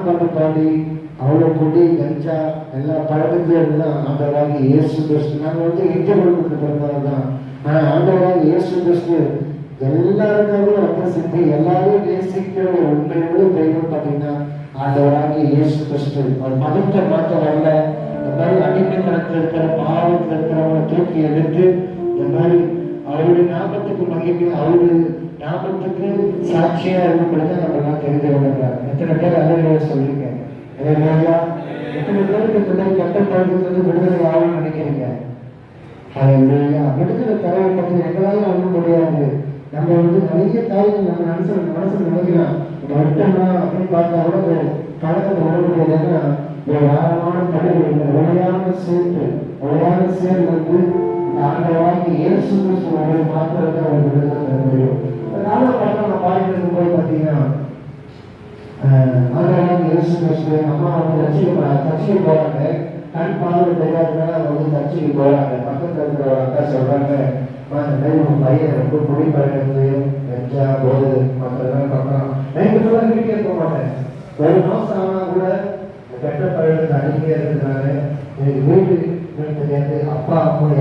பாட்டு பாடி அவ்வளோ கொடி கஞ்சா எல்லா பழக்கத்திலும் தான் ஆண்டவராக இயேசு கிறிஸ்து. நாங்கள் வந்து இந்தியர்களுக்கு பிறந்தவர் தான். ஆனால் ஆண்டவராக இயேசு கிறிஸ்து எல்லாருக்காக ரொம்ப சித்தி எல்லாரும் நேசிக்கிற உண்மையோடு தெய்வம் பார்த்தீங்கன்னா ஆண்டவராக இயேசு கிறிஸ்து. ஒரு மதத்தை மாற்ற வரல. இந்த மாதிரி அடிமைத்தனத்தில் இருக்கிற பாவத்தில் இருக்கிறவங்களை தூக்கி எடுத்து இந்த மாதிரி அவருடைய நாமத்துக்கு மகிமை, அவருடைய நாமத்துக்கு சாட்சியா இருக்கப்படுது நம்மளாம் தெரிந்து கொள்ளுறாங்க. எத்தனை பேர் அதை சொல்லியிருக்கேன். எத்தனை பேருக்கு பின்னாடி கட்ட பழக்கத்திலிருந்து விடுதலை ஆகும்னு நினைக்கிறீங்க? விடுதலை தரவை பற்றி எங்களாலும் ஒன்றும் முடியாது. நம்ம வந்து நிறைய காரியங்கள் நம்ம மனசுல நினைக்கலாம். விட்டோம்னா அப்படின்னு பார்த்தா கூட ஒரு பழக்கத்தை விட முடியாதுன்னா ஒரு ஆழமான படுகை உடையான சேர் வந்து ஆண்டவராக இயேசு கிறிஸ்து ஒரு மாத்திரத்தை ஒரு விடுதலை தர முடியும். அதனால பார்த்தா நான் பாடிட்டு போய் பார்த்தீங்கன்னா ஆண்டவராக இயேசு கிறிஸ்து அம்மா வந்து சர்ச்சைக்கு போறாங்க. கண் பார்வை தெரியாதனால வந்து சர்ச்சைக்கு போறாங்க. பக்கத்தில் இருக்கிற ஒரு அக்கா சொல்றாங்க, உன் பையன் ரொம்ப குடி பழகிறது, கஞ்சா போது மற்றதெல்லாம் பார்க்கலாம். நைட்டு ஃபுல்லாக வீட்டுக்கே போக மாட்டேன். ஒரு மாசம் ஆனா கூட கெட்ட பழக்கத்தை அடிக்கே இருக்கிறதுனால எனக்கு வீட்டுக்கு தெரியாது. அப்பா அம்மா